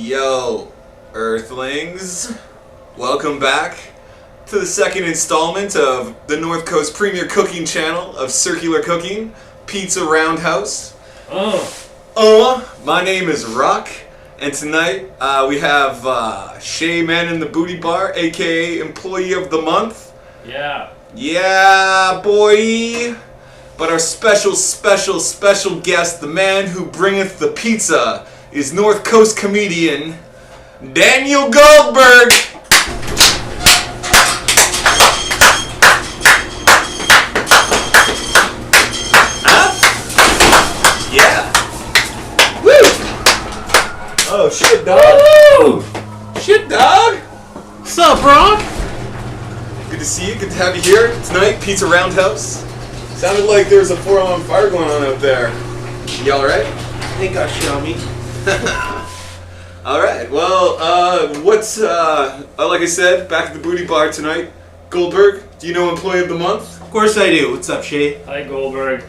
Yo, Earthlings. Welcome back to the second installment of the North Coast premier cooking channel of circular cooking, Pizza Roundhouse. My name is Rock, and tonight we have Shay Man in the Booty Bar, aka Employee of the Month. Yeah, boy. But our special guest, the man who bringeth the pizza, is North Coast comedian Daniel Goldberg. Yeah. Woo! Oh shit, dog. Woo! Shit, dog. What's up, Brock? Good to see you. Good to have you here tonight. Pizza Roundhouse. Sounded like there's a 4-alarm fire going on out there. You all right? Ain't got shit on me. All right. Well, like I said, back at the Booty Bar tonight. Goldberg, do you know Employee of the Month? Of course I do. What's up, Shay? Hi, Goldberg.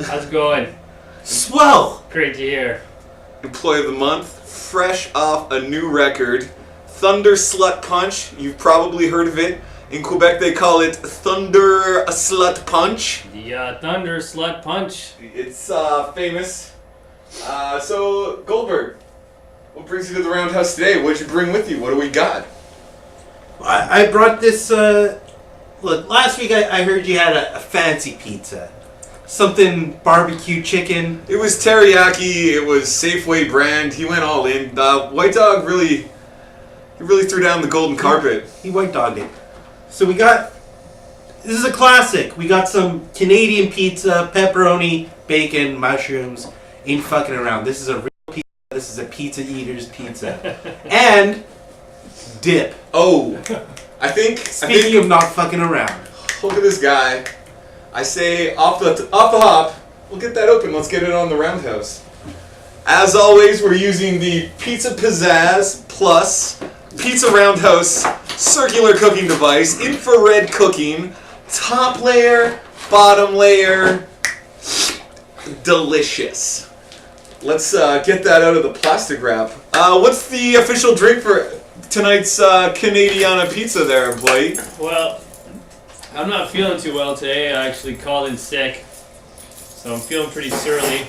How's it going? Swell! Great to hear. Employee of the Month, fresh off a new record, Thunder Slut Punch. You've probably heard of it. In Quebec, they call it Thunder Slut Punch. The Thunder Slut Punch. It's famous. So, Goldberg, what brings you to the Roundhouse today? What'd you bring with you? What do we got? I brought this, look, last week I heard you had a fancy pizza. Something barbecue chicken. It was teriyaki, it was Safeway brand, he went all in. White Dog really threw down the golden carpet. He white dogged it. So this is a classic. We got some Canadian pizza, pepperoni, bacon, mushrooms. Ain't fucking around. This is a real pizza. This is a pizza eater's pizza. And dip. Oh, I think... Speaking of not fucking around. Look at this guy. I say, off the hop, we'll get that open. Let's get it on the Roundhouse. As always, we're using the Pizza Pizzazz Plus Pizza Roundhouse circular cooking device, infrared cooking, top layer, bottom layer, delicious. Let's get that out of the plastic wrap. What's the official drink for tonight's Canadiana pizza there, employee? Well, I'm not feeling too well today. I actually called in sick, so I'm feeling pretty surly.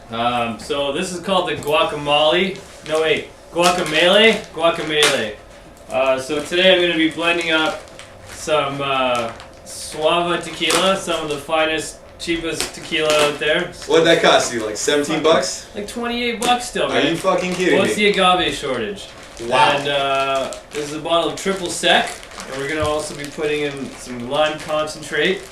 So this is called the guacamole. No, wait. Guacamole. So today I'm going to be blending up some Suava tequila, some of the finest, cheapest tequila out there. What'd that cost you, like 17 bucks? Like $28 still, man. Are you fucking kidding What's me? the agave shortage? Wow. And this is a bottle of triple sec, and we're going to also be putting in some lime concentrate,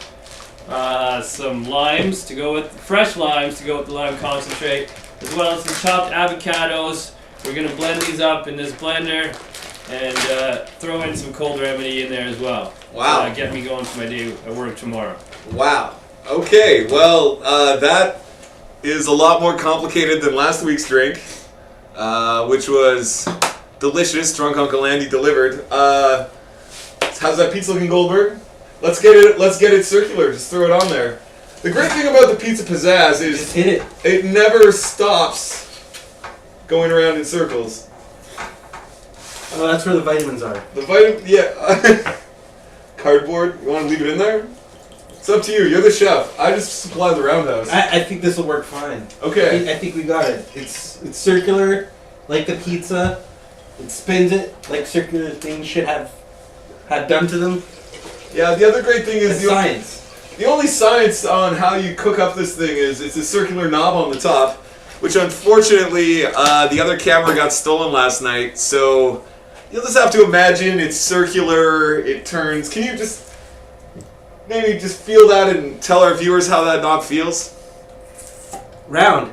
some limes to go with, fresh limes to go with the lime concentrate, as well as some chopped avocados. We're going to blend these up in this blender and throw in some cold remedy in there as well. Wow. To get me going for my day at work tomorrow. Wow. Okay, well, that is a lot more complicated than last week's drink, which was delicious. Drunk Uncle Andy delivered. How's that pizza looking, Goldberg? Let's get it circular. Just throw it on there. The great thing about the Pizza Pizzazz is Just hit it. It never stops going around in circles. Oh, that's where the vitamins are. The vitamin, yeah. Cardboard. You want to leave it in there? It's up to you. You're the chef. I just supply the Roundhouse. I think this will work fine. Okay. I think we got it. It's circular, like the pizza. It spins it like circular things should have had done to them. Yeah. The other great thing is It's science. The only science on how you cook up this thing is it's a circular knob on the top, which unfortunately the other camera got stolen last night. So you'll just have to imagine it's circular. It turns. Can you just maybe just feel that and tell our viewers how that knob feels? Round.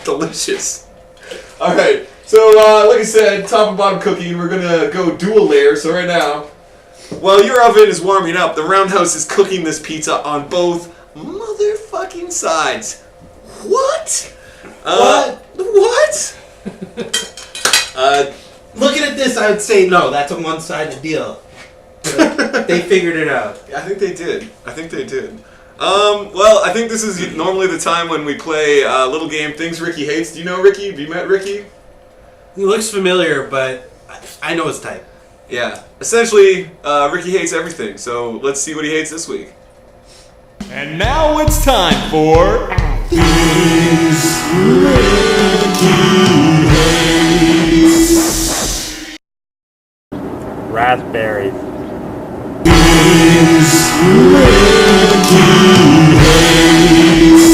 Delicious. All right. So, like I said, top and bottom cooking. We're gonna go dual layer. So right now, while your oven is warming up, the Roundhouse is cooking this pizza on both motherfucking sides. What? What? Looking at this, I would say no. That's a one-sided deal. They figured it out. I think they did. Well, I think this is normally the time when we play a little game, Things Ricky Hates. Do you know Ricky? Have you met Ricky? He looks familiar, but I know his type. Yeah. Essentially, Ricky hates everything, so let's see what he hates this week. And now it's time for Things Ricky Hates. Raspberries. Things Ricky Hates.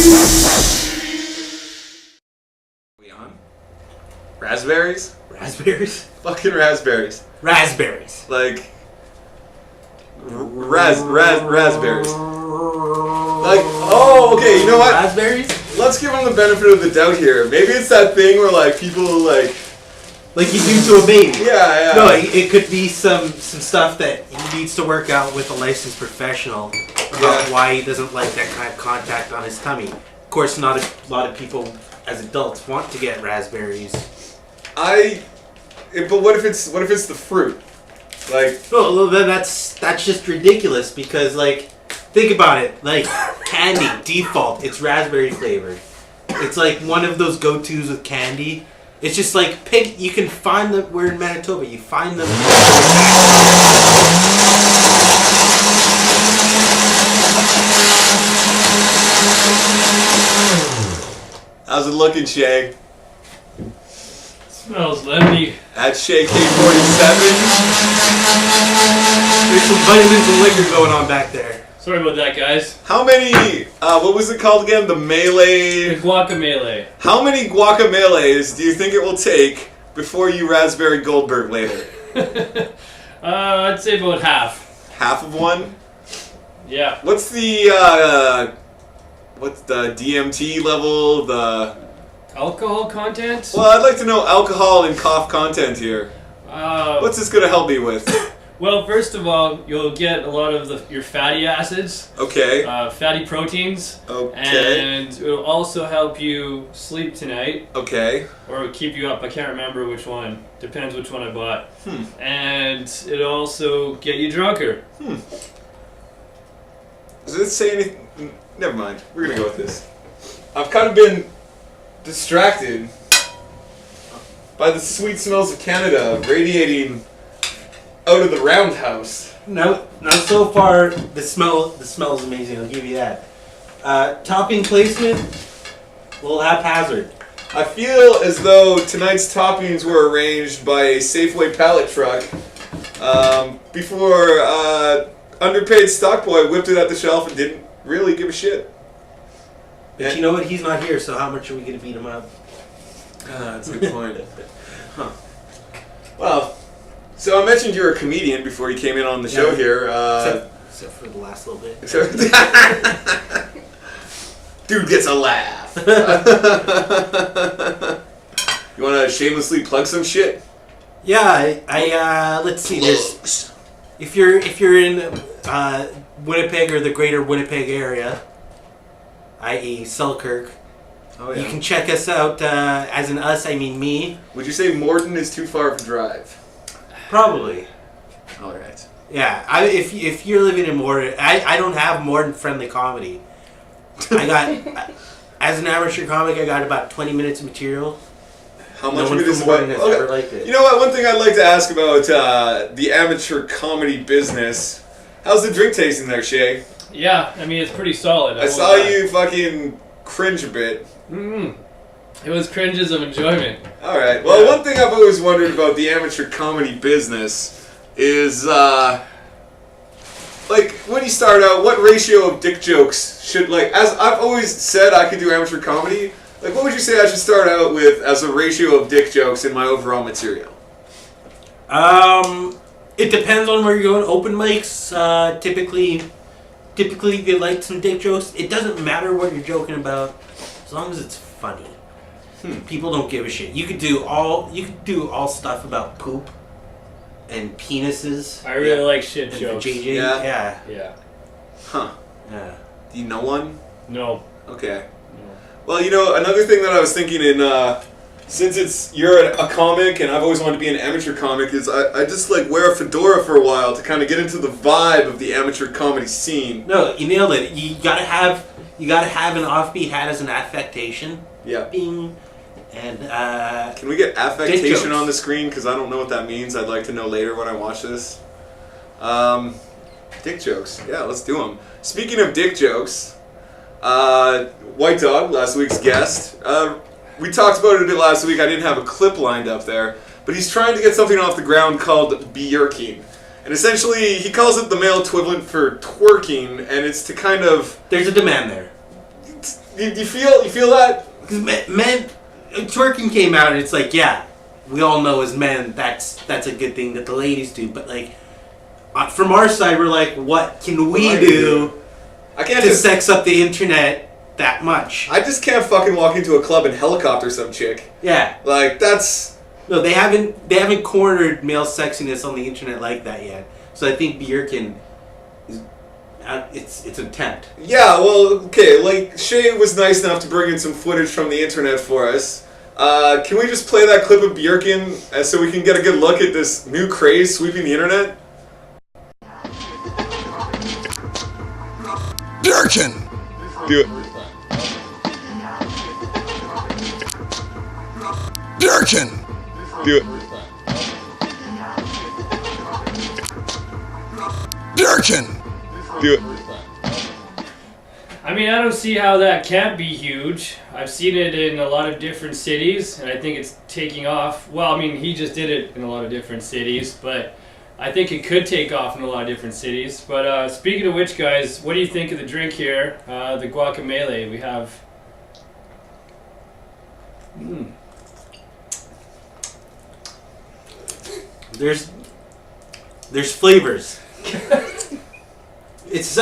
We on? Raspberries? Raspberries? Fucking raspberries. Raspberries. Like, raspberries. Like, oh, okay, you know what? Raspberries? Let's give him the benefit of the doubt here. Maybe it's that thing where, like, people, like you do to a baby. Yeah. No, it could be some stuff that he needs to work out with a licensed professional about why he doesn't like that kind of contact on his tummy. Of course, not a lot of people as adults want to get raspberries. But what if it's the fruit? Like, well, then that's just ridiculous because, like, think about it. Like, candy, default, it's raspberry flavored. It's like one of those go-tos with candy. It's just like, you can find them, we're in Manitoba, you find them. how's it looking, Shay? Smells lemony. At Shay K47. There's some vitamins and liquor going on back there. Sorry about that, guys. How many, what was it called again? The melee? The guacamole. How many guacameles do you think it will take before you raspberry Goldberg later? I'd say about half. Half of one? Yeah. What's the DMT level? The alcohol content? Well, I'd like to know alcohol and cough content here. What's this going to help me with? Well, first of all, you'll get a lot of your fatty acids. Okay. Fatty proteins. Okay. And it'll also help you sleep tonight. Okay. Or keep you up. I can't remember which one. Depends which one I bought. And it'll also get you drunker. Does it say anything? Never mind. We're going to go with this. I've kind of been distracted by the sweet smells of Canada radiating out of the Roundhouse. No, so far the smell is amazing. I'll give you that. Topping placement, a little haphazard. I feel as though tonight's toppings were arranged by a Safeway pallet truck before underpaid stockboy whipped it at the shelf and didn't really give a shit. But you know what? He's not here, so how much are we going to beat him up? That's a good point. Huh. Well, so I mentioned you were a comedian before you came in on the show here. Except for the last little bit. Dude gets a laugh. You want to shamelessly plug some shit? Yeah, I let's see. There's if you're in Winnipeg or the greater Winnipeg area, i.e. Selkirk, you can check us out. As in us, I mean me. Would you say Morden is too far of a drive? Probably. All right. Yeah, if you're living in Morden, I don't have Morden friendly comedy. I got as an amateur comic, I got about 20 minutes of material. How much no of it is Morden has ever liked it. You know what? One thing I'd like to ask about the amateur comedy business. How's the drink tasting there, Shay? Yeah, I mean it's pretty solid. I saw you fucking cringe a bit. It was cringes of enjoyment. All right. Well, one thing I've always wondered about the amateur comedy business is, like, when you start out, what ratio of dick jokes should, like, as I've always said I could do amateur comedy, like, what would you say I should start out with as a ratio of dick jokes in my overall material? It depends on where you're going. Open mics, typically they like some dick jokes. It doesn't matter what you're joking about, as long as it's funny. People don't give a shit. You could do all stuff about poop and penises. I really like shit jokes. JJ. Yeah. Huh. Yeah. Do you know one? No. Okay. No. Well, you know, another thing that I was thinking in since you're a comic and I've always wanted to be an amateur comic, is I just like wear a fedora for a while to kind of get into the vibe of the amateur comedy scene. No, you nailed it. You gotta have an offbeat hat as an affectation. Yeah. Bing. And can we get affectation on the screen? Because I don't know what that means. I'd like to know later when I watch this. Dick jokes. Yeah, let's do them. Speaking of dick jokes, White Dog, last week's guest. We talked about it a bit last week. I didn't have a clip lined up there. But he's trying to get something off the ground called bjerking. And essentially, he calls it the male equivalent for twerking, and it's to kind of... There's a demand there. You feel that? Because men... Twerking came out, and it's like, yeah, we all know as men, that's a good thing that the ladies do. But, like, from our side, we're like, what can we do to sex up the internet that much? I just can't fucking walk into a club and helicopter some chick. Yeah. Like, that's... No, they haven't cornered male sexiness on the internet like that yet. So I think bjerking is... It's an attempt. Yeah, well, okay, like, Shay was nice enough to bring in some footage from the internet for us. Can we just play that clip of bjerking so we can get a good look at this new craze sweeping the internet? Bjerking! Do it. Bjerking! Do it. Bjerking! Do it. I mean, I don't see how that can't be huge. I've seen it in a lot of different cities, and I think it's taking off. Well, I mean, he just did it in a lot of different cities, but I think it could take off in a lot of different cities. But speaking of which, guys, what do you think of the drink here? The guacamole. We have... There's flavors. It's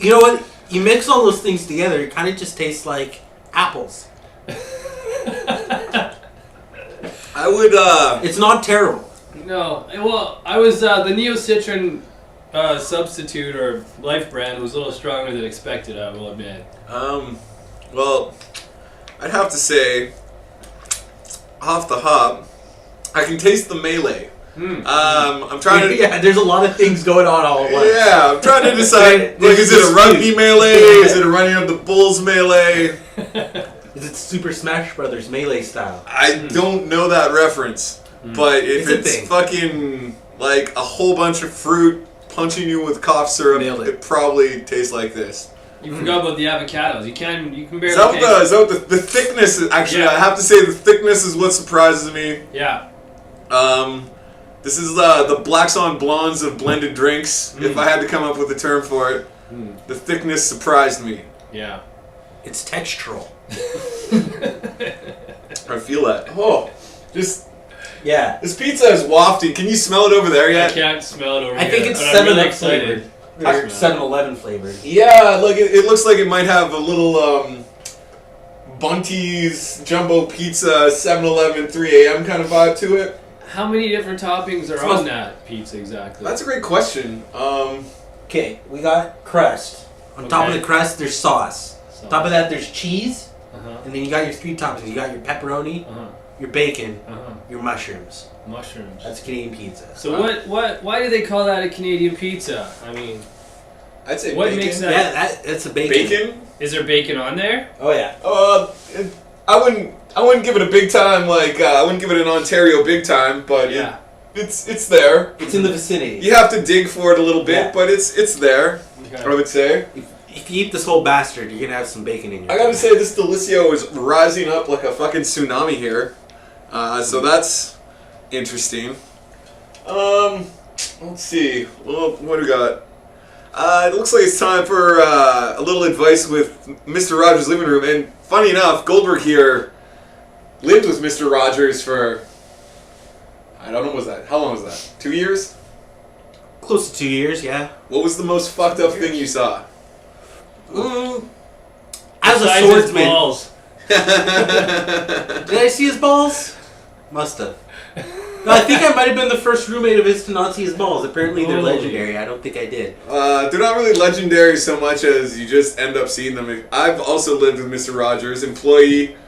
you know what? You mix all those things together, it kind of just tastes like apples. I would, It's not terrible. No. Well, I was, the Neo-Citron substitute or Life brand was a little stronger than expected, I will admit. well, I'd have to say, off the hop, I can taste the melee. I'm trying to... Yeah, there's a lot of things going on all at once. Yeah, I'm trying to decide, like, is it a rugby melee? Is it a running of the bulls melee? Is it Super Smash Brothers melee style? I don't know that reference, but if it's fucking, like, a whole bunch of fruit punching you with cough syrup, it probably tastes like this. You forgot about the avocados. You can barely Is that what the thickness is, actually, I have to say the thickness is what surprises me. Yeah. This is the blacks on blondes of blended drinks, if I had to come up with a term for it. The thickness surprised me. Yeah. It's textural. I feel that. Oh, just... Yeah. This pizza is wafting. Can you smell it over there yet? I can't smell it over here. I think it's but I'm really 7-Up excited. flavored. Or 7-Eleven flavored. Yeah, like it looks like it might have a little Bunty's Jumbo Pizza 7-Eleven 3 a.m. kind of vibe to it. How many different toppings are on that pizza exactly? That's a great question. Okay, we got crust. On top of the crust, there's sauce. On top of that, there's cheese. And then you got your 3 toppings. You got your pepperoni, your bacon, your mushrooms. Mushrooms. That's Canadian pizza. So why do they call that a Canadian pizza? I mean, I'd say what bacon. makes that? Yeah, that's a bacon. Bacon? Is there bacon on there? Oh yeah. I wouldn't give it a big time like I wouldn't give it an Ontario big time, but yeah, it's there. It's in the vicinity. You have to dig for it a little bit, but it's there. Okay. I would say. If you eat this whole bastard, you're gonna have some bacon in your. I gotta say, this Delissio is rising up like a fucking tsunami here. So that's interesting. Let's see. Well, what do we got? It looks like it's time for a little advice with Mr. Rogers' living room. And funny enough, Goldberg here lived with Mr. Rogers for, I don't know, how long was that? 2 years? Close to 2 years, yeah. What was the most fucked up thing you saw? As a swordsman. Balls. Did I see his balls? Must have. No, I think I might have been the first roommate of his to not see his balls. Apparently they're legendary. I don't think I did. They're not really legendary so much as you just end up seeing them. I've also lived with Mr. Rogers, employee.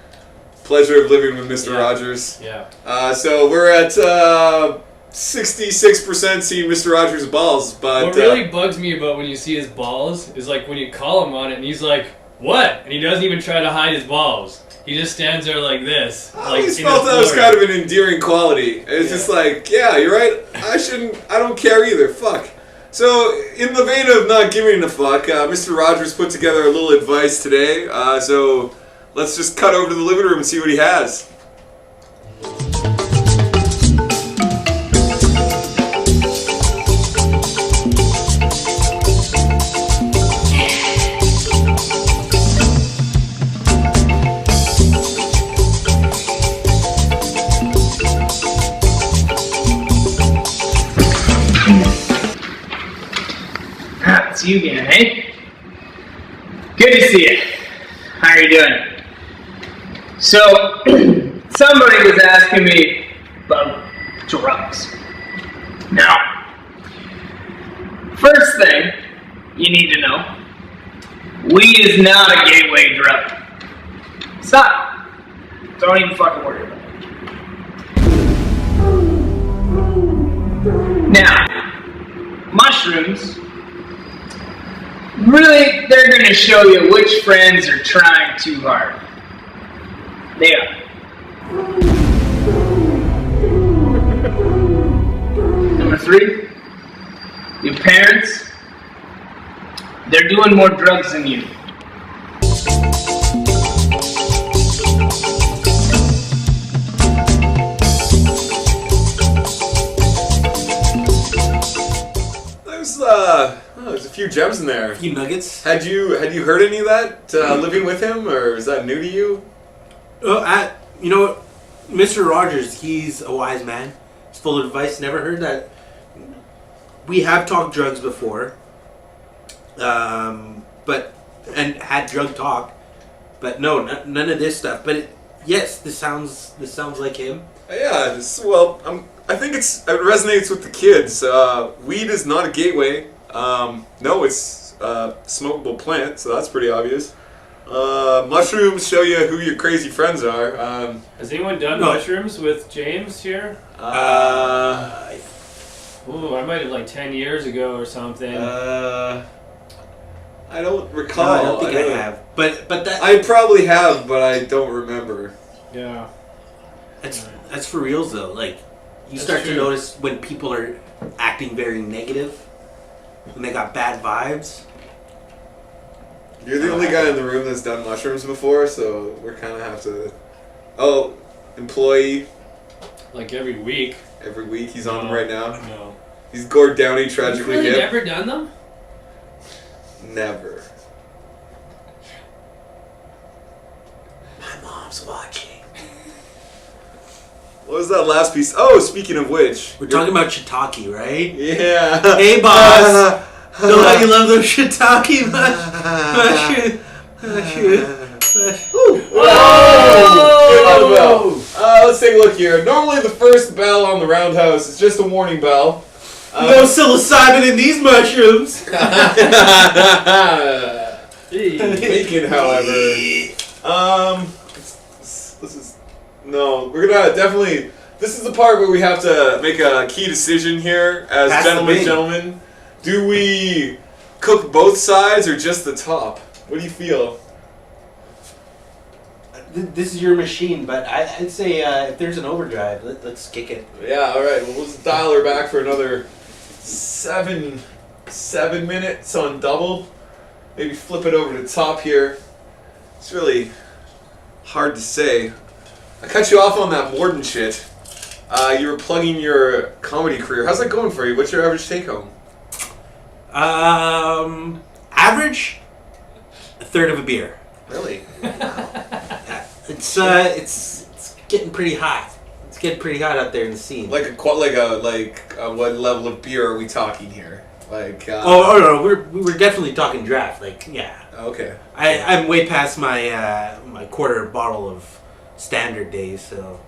Pleasure of living with Mr. Rogers. Yeah. So we're at 66% seeing Mr. Rogers' balls. But what really bugs me about when you see his balls is like when you call him on it and he's like, "What?" And he doesn't even try to hide his balls. He just stands there like this. I always felt that was kind of an endearing quality. It's just like, yeah, you're right. I don't care either. Fuck. So, in the vein of not giving a fuck, Mr. Rogers put together a little advice today. So, let's just cut over to the living room and see what he has. It's you again, hey? Good to see you. How are you doing? So, somebody was asking me about drugs. Now, first thing you need to know, weed is not a gateway drug. Stop. Don't even fucking worry about it. Now, mushrooms, really, they're going to show you which friends are trying too hard. They are. Number 3, your parents, they're doing more drugs than you. There's a few gems in there. A few nuggets. Had you heard any of that living with him, or is that new to you? You know what? Mr. Rogers, he's a wise man. He's full of advice. Never heard that. We have talked drugs before, and had drug talk, but no, none of this stuff. But yes, this sounds like him. Yeah. I think it resonates with the kids. Weed is not a gateway. No, it's a smokable plant, so that's pretty obvious. Mushrooms show you who your crazy friends are. Has anyone done mushrooms with James here? I might have 10 years ago or something. I don't recall. No, I don't think I have. But that I probably have, but I don't remember. Yeah. That's for reals though. Like you start to notice when people are acting very negative, when they got bad vibes. You're the only guy in the room that's done mushrooms before, so we're kind of have to. Oh, employee. Like every week. Every week he's on them right now. No. He's Gord Downey tragically You've really hip. never done them? Never. My mom's watching. What was that last piece? Oh, speaking of which, We're talking about shiitake, right? Yeah. Hey, boss. Know how you love those shiitake mushrooms? Whoa! Let's take a look here. Normally the first bell on the Roundhouse is just a warning bell. No psilocybin in these mushrooms. Bacon, however. We're gonna definitely. This is the part where we have to make a key decision here, as gentlemen. Do we cook both sides or just the top? What do you feel? This is your machine, but I'd say if there's an overdrive, let's kick it. Yeah, all right. Well, we'll just dial her back for another 7 minutes on double. Maybe flip it over to top here. It's really hard to say. I cut you off on that Morden shit. You were plugging your comedy career. How's that going for you? What's your average take home? Average, a third of a beer. Really? Yeah. It's getting pretty hot. It's getting pretty hot out there in the scene. Like what level of beer are we talking here? No, we were definitely talking draft. Okay. I'm way past my my quarter bottle of standard days, so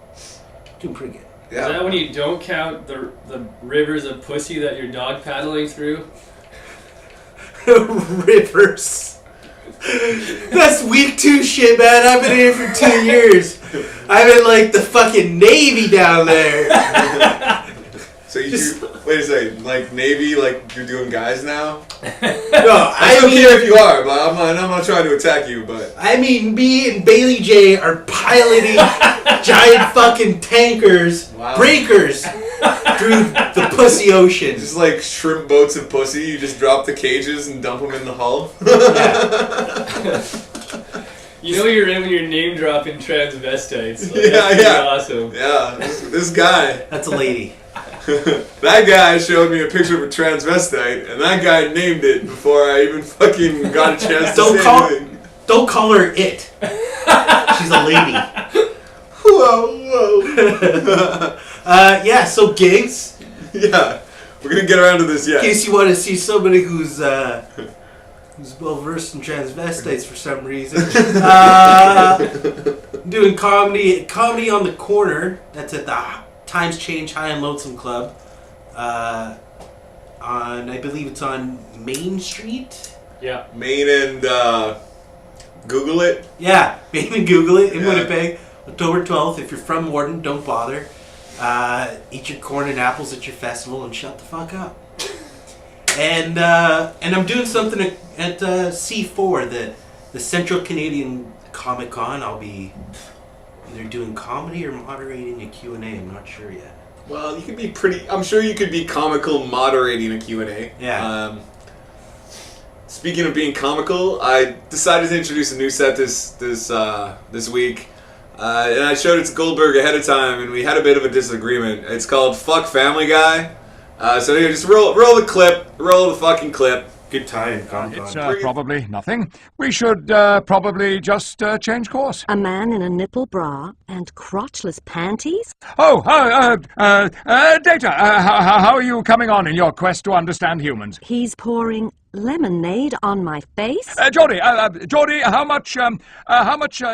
doing pretty good. Yeah. Is that when you don't count the rivers of pussy that your dog paddling through? Rivers. That's week 2 shit, man. I've been here for 2 years. I'm in like the fucking Navy down there. So wait a second, like Navy, like you're doing guys now? No, I don't care if you are, but I'm not trying to attack you, but... I mean, me and Bailey J are piloting giant fucking tankers, breakers, through the pussy ocean. Just like shrimp boats of pussy, you just drop the cages and dump them in the hull? You know you're in when you're name dropping transvestites. Like, yeah. That's awesome. Yeah, this guy. That's a lady. That guy showed me a picture of a transvestite, and that guy named it before I even fucking got a chance to say anything. Don't call her it. She's a lady. Whoa. Yeah, so gigs. Yeah, we're gonna get around to this yet. In case you want to see somebody who's well versed in transvestites for some reason. Doing comedy on the corner. That's at the Times Change High and Lonesome Club. I believe it's on Main Street. Yeah. Main and Google it. Yeah, Main and Google it in Winnipeg. October 12th. If you're from Morden, don't bother. Eat your corn and apples at your festival and shut the fuck up. And I'm doing something at C4, the Central Canadian Comic Con. I'll be either doing comedy or moderating a Q&A. I'm not sure yet. Well, you could be I'm sure you could be comical moderating a Q&A. Yeah. Speaking of being comical, I decided to introduce a new set this week. And I showed it to Goldberg ahead of time, and we had a bit of a disagreement. It's called Fuck Family Guy. So here, just roll the fucking clip. Good time, Comic-Con. It's probably nothing. We should probably just change course. A man in a nipple bra and crotchless panties? Data, how are you coming on in your quest to understand humans? He's pouring lemonade on my face? Geordie, how much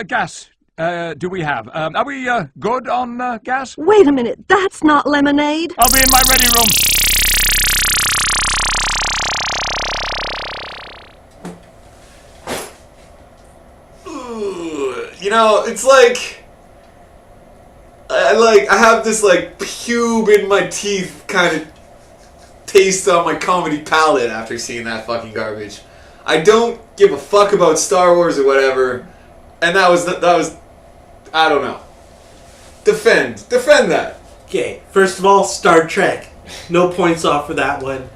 gas do we have? Are we good on gas? Wait a minute, that's not lemonade. I'll be in my ready room. You know, it's like I have this like pube in my teeth kind of taste on my comedy palate after seeing that fucking garbage. I don't give a fuck about Star Wars or whatever, and that was I don't know. Defend that. Okay, first of all, Star Trek. No points off for that one.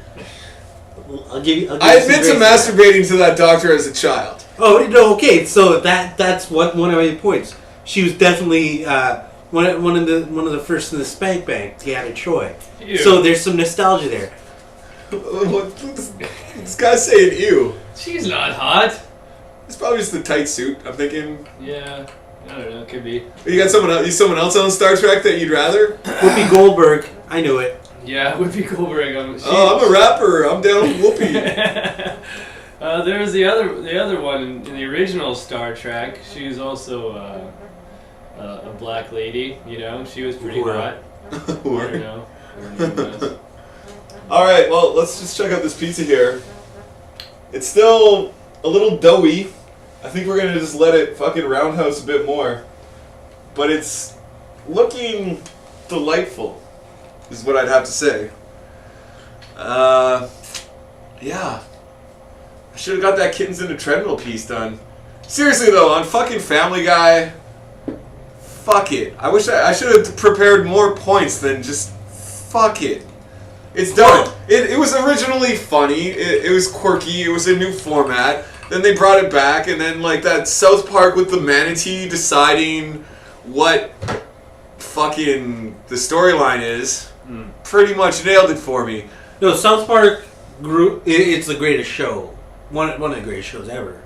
I'll give you I admit to masturbating to that doctor as a child. Oh no! Okay, so that's one of my points. She was definitely one of the first in the spank bank. Deanna Troy. Ew. So there's some nostalgia there. This guy's saying ew. She's not hot. It's probably just the tight suit. I'm thinking. Yeah, I don't know. Could be. You got someone else on Star Trek that you'd rather? Whoopi Goldberg. I knew it. Yeah, Whoopi Goldberg. I'm a rapper. I'm down with Whoopi. There was the other one in the original Star Trek. She was also a black lady. You know, she was pretty hot. I don't know. Her name was. All right, well, let's just check out this pizza here. It's still a little doughy. I think we're gonna just let it fucking roundhouse a bit more. But it's looking delightful, is what I'd have to say. Yeah. I should have got that Kittens in a Treadmill piece done. Seriously though, on fucking Family Guy, fuck it. I wish I should have prepared more points than just fuck it. It's done. It was originally funny. It was quirky. It was a new format. Then they brought it back, and then like that South Park with the manatee deciding what fucking the storyline is, pretty much nailed it for me. No, South Park it's the greatest show. One of the greatest shows ever.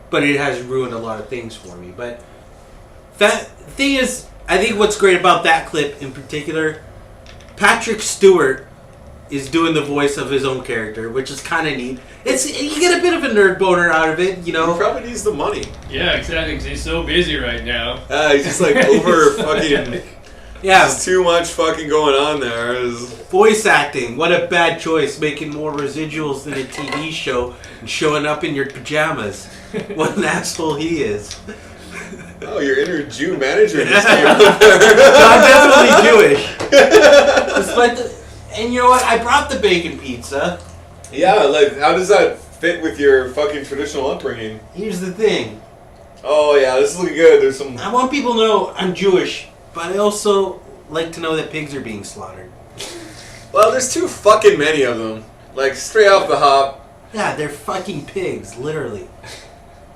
But it has ruined a lot of things for me. But that thing is, I think what's great about that clip in particular, Patrick Stewart is doing the voice of his own character, which is kind of neat. You get a bit of a nerd boner out of it, you know. He probably needs the money. Yeah, exactly, because he's so busy right now. He's just like over fucking Yeah. There's too much fucking going on there. Voice acting. What a bad choice. Making more residuals than a TV show and showing up in your pajamas. What an asshole he is. Oh, your inner Jew manager just came up So I'm definitely Jewish. And you know what? I brought the bacon pizza. Yeah, like, how does that fit with your fucking traditional upbringing? Here's the thing. Oh, yeah, this is looking good. There's some... I want people to know I'm Jewish, but I also like to know that pigs are being slaughtered. Well, there's too fucking many of them. Like, straight off the hop. Yeah, they're fucking pigs, literally.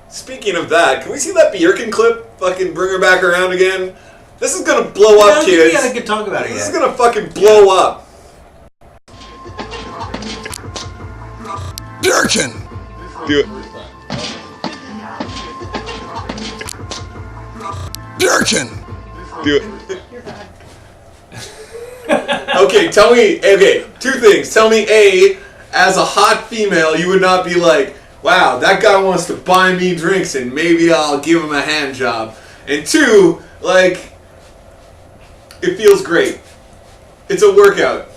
Speaking of that, can we see that Bjorken clip? Fucking bring her back around again? This is gonna blow up, kids. Yeah, I could talk about it. This is gonna fucking blow up. Durkin! Do it. Durkin! Do it. Okay, tell me, okay, two things. Tell me, A, as a hot female, you would not be like, wow, that guy wants to buy me drinks and maybe I'll give him a hand job. And two, like, it feels great. It's a workout.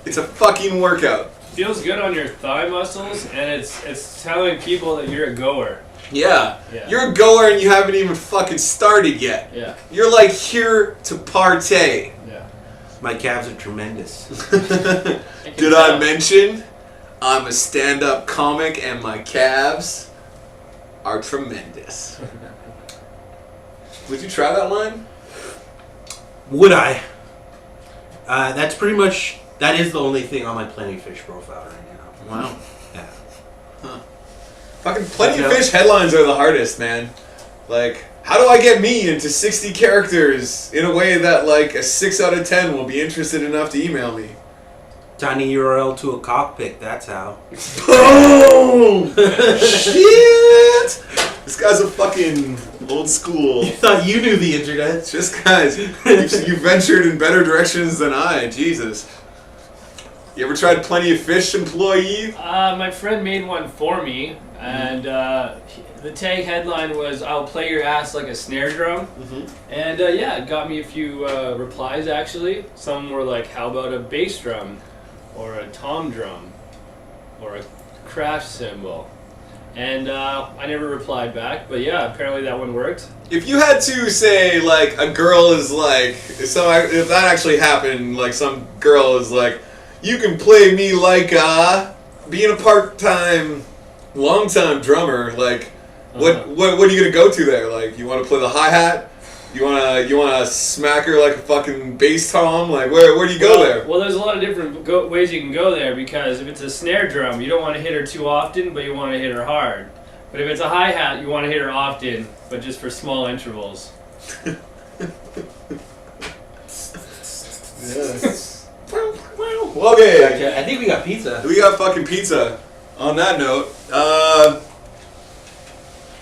It's a fucking workout. Feels good on your thigh muscles, and it's telling people that you're a goer. Yeah. You're a goer and you haven't even fucking started yet. Yeah. You're like here to partay. Yeah. My calves are tremendous. Did I mention I'm a stand-up comic and my calves are tremendous? Would you try that line? Would I? That's pretty much... That is the only thing on my Plenty of Fish profile right now. Wow. Yeah. Huh. Fucking Plenty of Fish headlines are the hardest, man. Like, how do I get me into 60 characters in a way that, like, a 6 out of 10 will be interested enough to email me? Tiny URL to a cockpit, that's how. Boom! Shit! This guy's a fucking old school. You thought you knew the internet. Just guys, you ventured in better directions than I. Jesus. You ever tried Plenty of Fish, employee? My friend made one for me, and the tag headline was, "I'll play your ass like a snare drum." And yeah, it got me a few replies actually. Some were like, "How about a bass drum, or a tom drum, or a crash cymbal?" And I never replied back, but yeah, apparently that one worked. If you had to say, like, a girl is like, if that actually happened, like, some girl is like, you can play me like being a part-time, long-time drummer, like, what are you gonna go to there? Like, you want to play the hi-hat? You wanna smack her like a fucking bass tom? Like, where do you go there? Well, there's a lot of different ways you can go there, because if it's a snare drum, you don't want to hit her too often, but you want to hit her hard. But if it's a hi-hat, you want to hit her often, but just for small intervals. Yes. Okay. I think we got pizza. We got fucking pizza. On that note,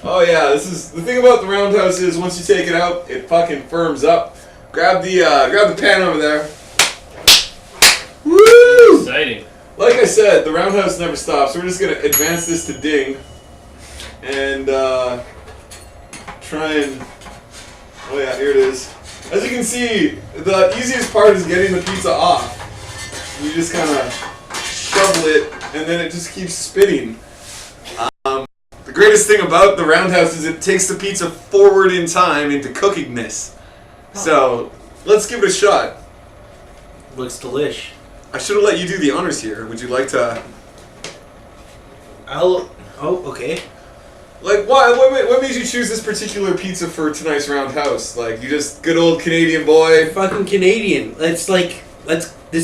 oh yeah, this is the thing about the Roundhouse is once you take it out, it fucking firms up. Grab the pan over there. Woo! Exciting. Like I said, the Roundhouse never stops. We're just gonna advance this to ding, and try and. Oh yeah, here it is. As you can see, the easiest part is getting the pizza off. You just kind of shovel it, and then it just keeps spinning. The greatest thing about the Roundhouse is it takes the pizza forward in time into cookingness. So, let's give it a shot. Looks delish. I should have let you do the honors here. Would you like to... Oh, okay. Like, what made you choose this particular pizza for tonight's Roundhouse? Like, you just good old Canadian boy? Fucking Canadian. This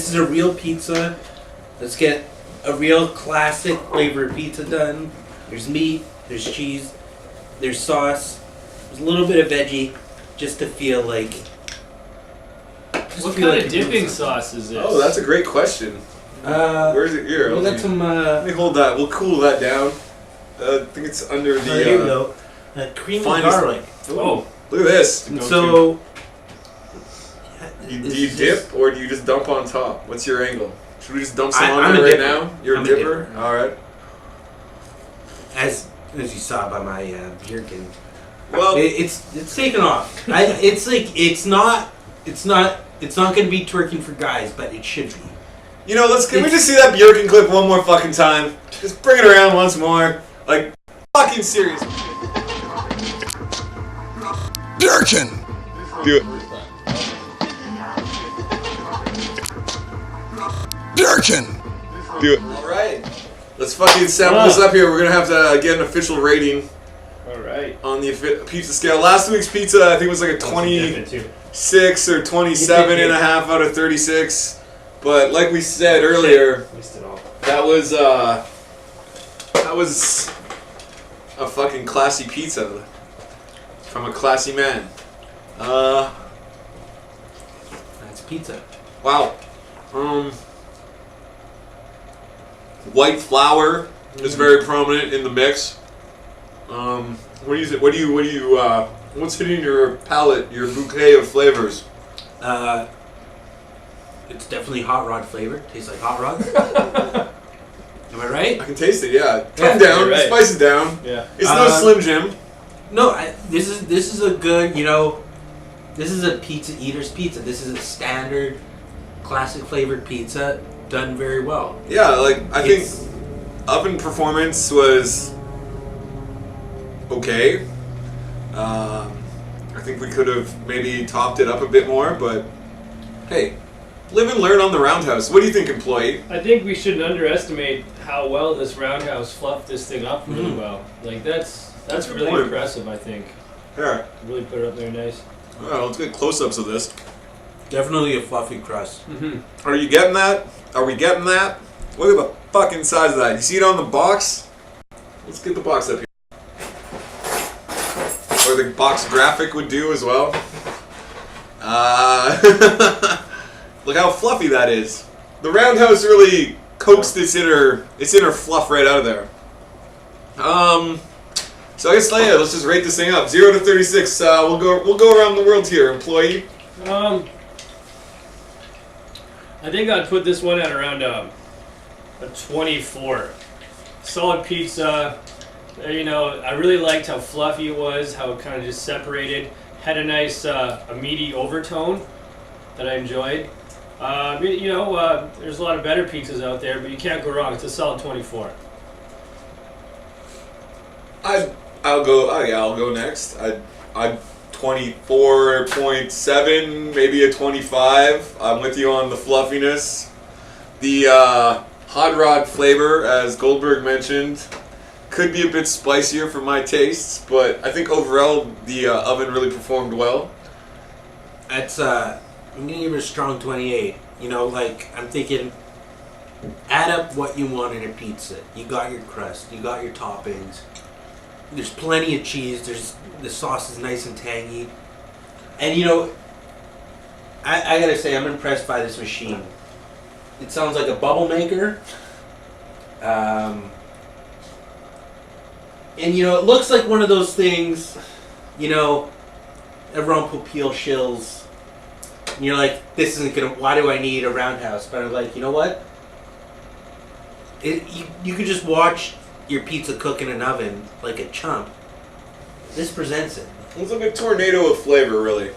is a real pizza. Let's get a real classic flavored pizza done. There's meat, there's cheese, there's sauce, there's a little bit of veggie, just to feel like... What kind of dipping sauce is this? Oh, that's a great question. Where is it? Here. We got some... Let me hold that. We'll cool that down. I think it's under the... here you go. Cream and garlic. Oh, look at this. So... Do you dip, or do you just dump on top? What's your angle? Should we just dump some on there right now? You're a dipper? Alright. As you saw by my Bjorken. Well... It's taken off. It's not It's not going to be twerking for guys, but it should be. You know, can we just see that Bjorken clip one more fucking time? Just bring it around once more. Like, fucking serious. Bjorken! Do it. Bjorken! Do it. Alright. Let's fucking sample this up here. We're gonna have to get an official rating. Alright. On the pizza scale. Last week's pizza, I think, was like a 26 or 27 and a half out of 36. But like we said earlier, that was a fucking classy pizza from a classy man. That's pizza. Wow. White flour is very prominent in the mix. What's hitting your palate, your bouquet of flavors? It's definitely hot rod flavor. Tastes like hot rods. Am I right? I can taste it. Yeah, tone down, right. Spice it down. Yeah, it's no Slim Jim. No, this is a good. You know, this is a pizza eater's pizza. This is a standard, classic flavored pizza done very well. Yeah, like I think oven performance was okay. I think we could have maybe topped it up a bit more, but hey, live and learn on the Roundhouse. What do you think, employee? I think we shouldn't underestimate how well this Roundhouse fluffed this thing up really well. Like that's really impressive, I think. Yeah. Really put it up there nice. Alright, let's get close-ups of this. Definitely a fluffy crust. Are you getting that? Are we getting that? Look at the fucking size of that. You see it on the box? Let's get the box up here. Or the box graphic would do as well. Look how fluffy that is. The Roundhouse really coaxed its inner fluff right out of there. So I guess let's just rate this thing up. 0 to 36. We'll go around the world here, employee. I think I'd put this one at around a 24. Solid pizza. You know, I really liked how fluffy it was, how it kind of just separated. Had a nice, a meaty overtone that I enjoyed. You know, there's a lot of better pizzas out there, but you can't go wrong. It's a solid 24. I'll go next. I 24.7, maybe a 25. I'm with you on the fluffiness. The hot rod flavor, as Goldberg mentioned, could be a bit spicier for my tastes, but I think overall the oven really performed well. That's I'm gonna give it a strong 28. You know, like I'm thinking, add up what you want in a pizza. You got your crust, you got your toppings. There's plenty of cheese. The sauce is nice and tangy, and you know, I gotta say I'm impressed by this machine. It sounds like a bubble maker, and you know, it looks like one of those things. You know, everyone put peel shills. And you're like, this isn't gonna. Why do I need a Roundhouse? But I'm like, you know what? You could just watch your pizza cook in an oven like a chump. This presents it. It's like a tornado of flavor, really.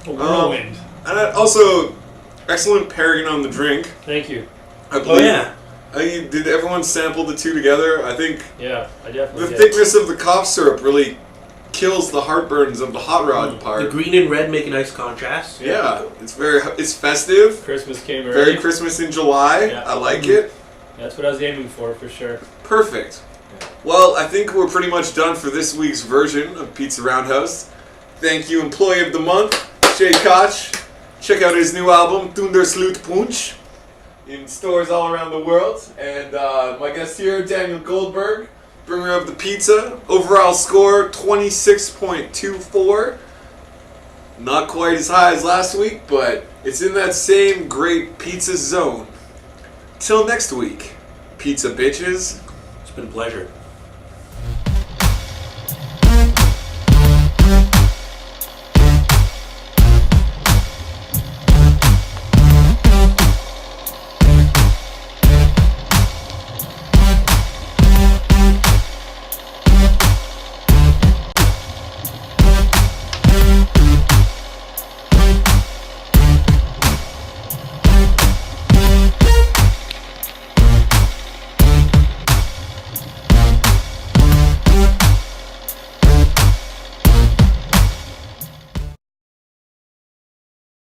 A whirlwind. And also, excellent pairing on the drink. Thank you. I believe. Oh yeah. Did everyone sample the two together? I think. Yeah, I definitely the did. thickness of the cough syrup really kills the heartburns of the hot rod part. The green and red make a nice contrast. Yeah, it's festive. Christmas came early. Very Christmas in July. Yeah. I like it. That's what I was aiming for sure. Perfect. Yeah. Well, I think we're pretty much done for this week's version of Pizza Roundhouse. Thank you, Employee of the Month, Shay Koch. Check out his new album, Thunder Sloot Punch, in stores all around the world. And my guest here, Daniel Goldberg, bringer of the pizza. Overall score, 26.24. Not quite as high as last week, but it's in that same great pizza zone. Till next week, pizza bitches. It's been a pleasure.